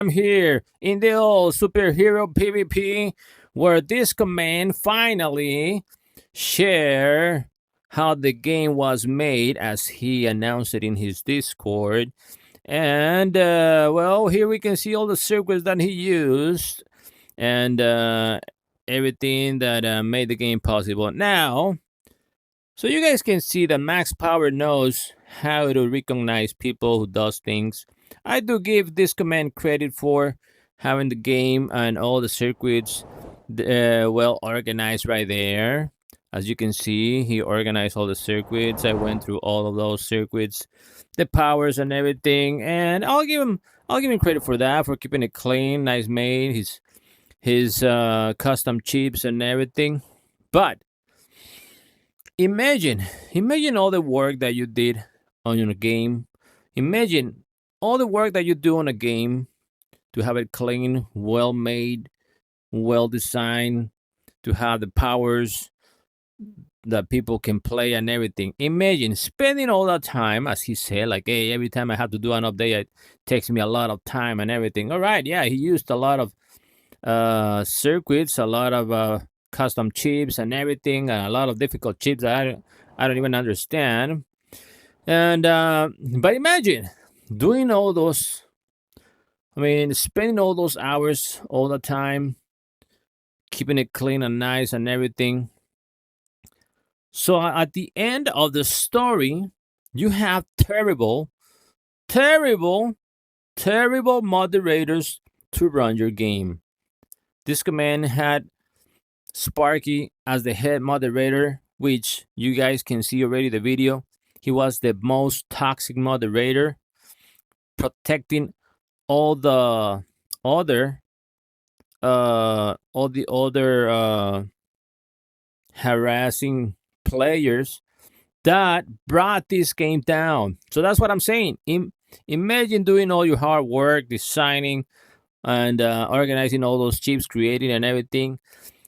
I'm here in the old superhero PvP where Discoman finally share how the game was made as he announced it in his Discord. And well, here we can see all the circuits that he used and everything that made the game possible. Now, so you guys can see that Max Power knows how to recognize people who does things. I do give this command credit for having the game and all the circuits well organized right there. As you can see, he organized all the circuits. I went through all of those circuits, the powers and everything, and I'll give him credit for that, for keeping it clean, nice made, his custom chips and everything. But imagine all the work that you did on your game. Imagine all the work that you do on a game to have it clean, well made, well designed, to have the powers that people can play and everything. Imagine spending all that time, as he said, like, hey, every time I have to do an update, it takes me a lot of time and everything. All right, yeah, he used a lot of circuits, a lot of custom chips and everything, and a lot of difficult chips that I don't even understand. And but imagine doing all those. I mean, spending all those hours all the time, keeping it clean and nice and everything. So at the end of the story, you have terrible, terrible moderators to run your game. This command had Sparky as the head moderator, which you guys can see already the video. He was the most toxic moderator, protecting all the other harassing players that brought this game down. So that's what I'm saying. Imagine doing all your hard work, designing and organizing all those chips, creating and everything,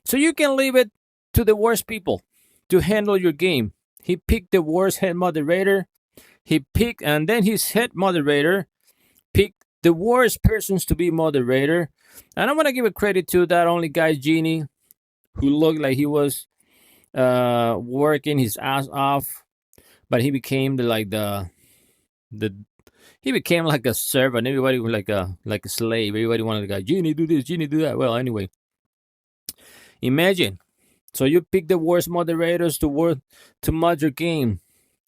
so you can leave it to the worst people to handle your game. He picked the worst head moderator. And then his head moderator picked the worst persons to be moderator. And I'm gonna give a credit to that only guy, Genie, who looked like he was working his ass off, but he became the he became like a servant. Everybody was like a slave. Everybody wanted the guy, Genie, do this, Genie, do that. Well, anyway, imagine. So you pick the worst moderators to mod your game.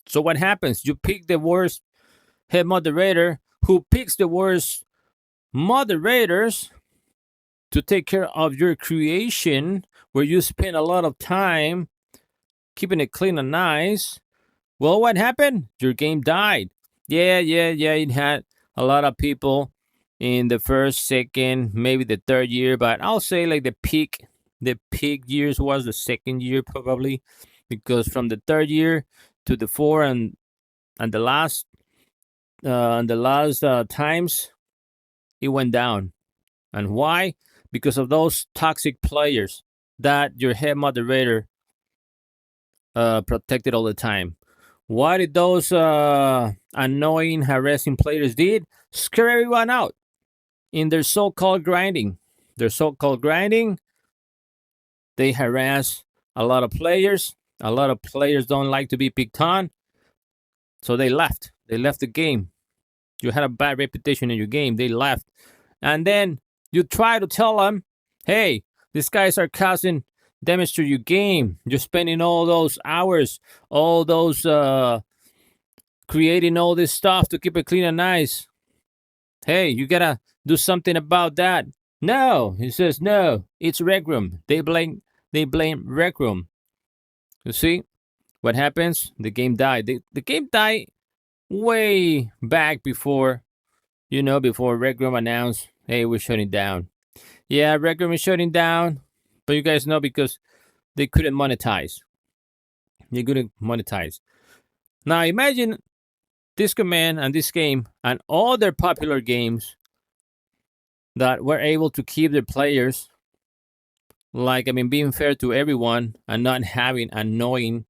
So what happens? You pick the worst head moderator who picks the worst moderators to take care of your creation, where you spend a lot of time keeping it clean and nice. Well, what happened? Your game died. Yeah. It had a lot of people in the first, second, maybe the third year, but I'll say like the peak years was the second year probably, because from the third year to the four and the last times it went down. And why? Because of those toxic players that your head moderator protected all the time. What did those annoying, harassing players did? Scare everyone out in their so-called grinding. They harass a lot of players. A lot of players don't like to be picked on, so they left. They left the game. You had a bad reputation in your game. They left, and then you try to tell them, "Hey, these guys are causing damage to your game. You're spending all those hours, all those creating all this stuff to keep it clean and nice. Hey, you gotta do something about that." No, he says no. It's Recroom. They blame Recroom. You see what happens? The game died. The game died way back before Recroom announced, hey, we're shutting down. Yeah, Recroom is shutting down, but you guys know, because they couldn't monetize. Now imagine this command and this game and all their popular games that were able to keep their players, like, I mean, being fair to everyone and not having annoying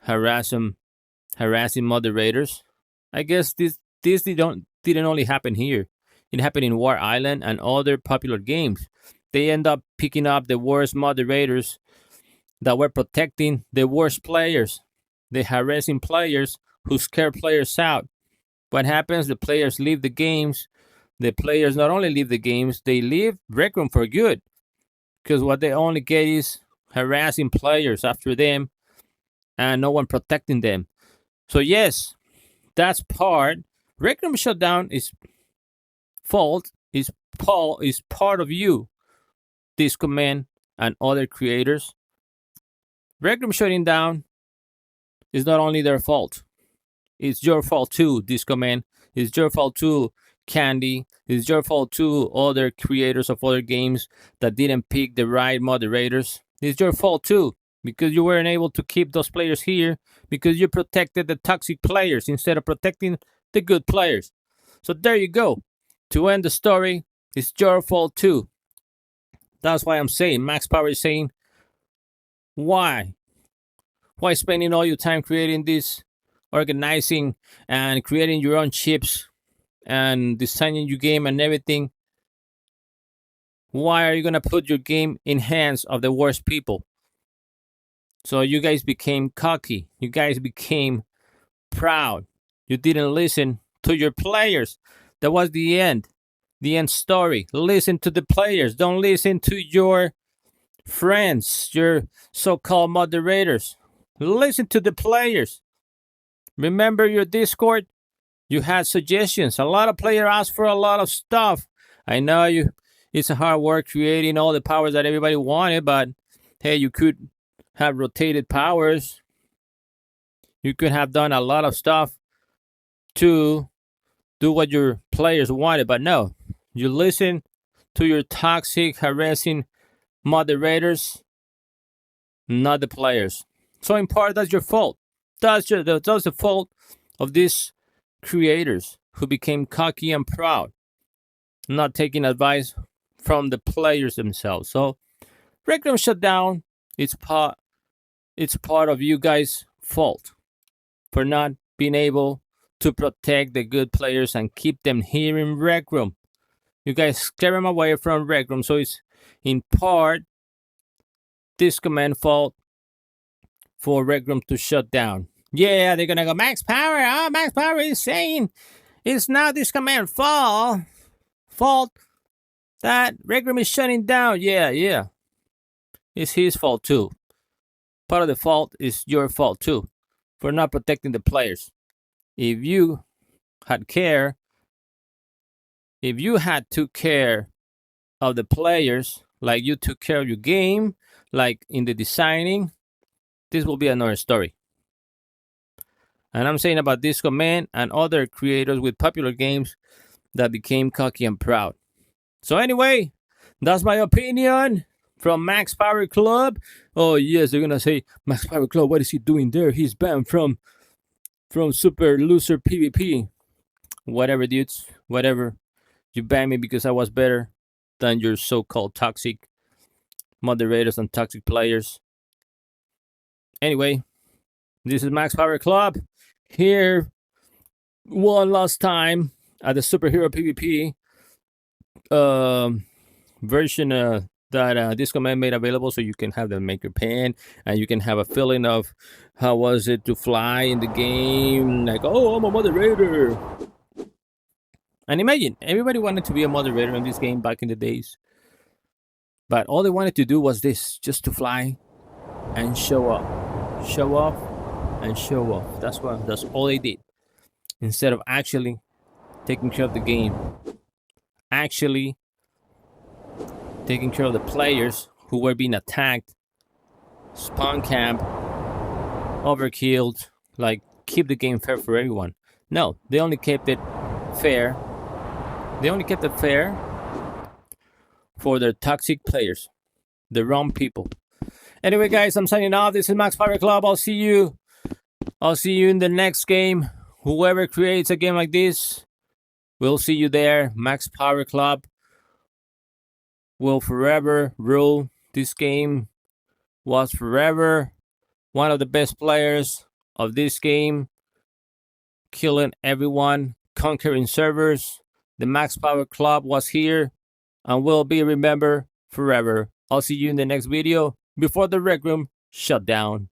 harassing moderators. I guess this didn't only happen here. It happened in War Island and other popular games. They end up picking up the worst moderators that were protecting the worst players, the harassing players who scare players out. What happens? The players leave the games. The players not only leave the games, they leave Recroom for good. Because what they only get is harassing players after them and no one protecting them. So yes, that's part. Recroom shutdown is fault is part of you, Discoman and other creators. Recroom shutting down is not only their fault. It's your fault too, Discoman. It's your fault too, Candy. It's your fault too, other creators of other games that didn't pick the right moderators. It's your fault too, because you weren't able to keep those players here because you protected the toxic players instead of protecting the good players. So there you go. To end the story, it's your fault too. That's why I'm saying, Max Power is saying, why? Why spending all your time creating this, organizing and creating your own chips and designing your game and everything? Why are you going to put your game in hands of the worst people? So you guys became cocky. You guys became proud. You didn't listen to your players. That was the end story. Listen to the players. Don't listen to your friends, your so-called moderators. Listen to the players. Remember your Discord? You had suggestions. A lot of players asked for a lot of stuff. I know it's a hard work creating all the powers that everybody wanted, but hey, you could have rotated powers. You could have done a lot of stuff to do what your players wanted, but no. You listen to your toxic, harassing moderators, not the players. So in part, that's your fault. That's the fault of these creators who became cocky and proud, not taking advice from the players themselves. So Recroom shutdown, it's part of you guys' fault for not being able to protect the good players and keep them here in Recroom. You guys scare them away from Recroom, so it's in part Discoman fault for Recroom to shut down. Yeah, they're gonna go Max Power. Oh, Max Power is saying it's not Discoman fault that Recroom is shutting down. Yeah, it's his fault too. Part of the fault is your fault too for not protecting the players. If you had took care of the players like you took care of your game, like in the designing, this will be another story. And I'm saying about Discoman and other creators with popular games that became cocky and proud. So anyway, that's my opinion from Max Power Club. Oh yes, they're gonna say Max Power Club, what is he doing there? He's banned from Super Loser PvP. Whatever, dudes, whatever. You banned me because I was better than your so-called toxic moderators and toxic players. Anyway, this is Max Power Club here one last time at the Superhero PvP version that Discoman made available, so you can have the maker pen and you can have a feeling of how was it to fly in the game, like, oh, I'm a moderator. And imagine, everybody wanted to be a moderator in this game back in the days, but all they wanted to do was this, just to fly and show off and show off. That's all they did, instead of actually taking care of the game, actually taking care of the players who were being attacked, spawn camp, overkilled, like keep the game fair for everyone. No, they only kept it fair. They only kept it fair for their toxic players, the wrong people. Anyway, guys, I'm signing off. This is Max Power Club. I'll see you in the next game. Whoever creates a game like this, we'll see you there. Max Power Club will forever rule. This game was forever one of the best players of this game, killing everyone, conquering servers. The Max Power Club was here and will be remembered forever. I'll see you in the next video before the Rec Room shut down.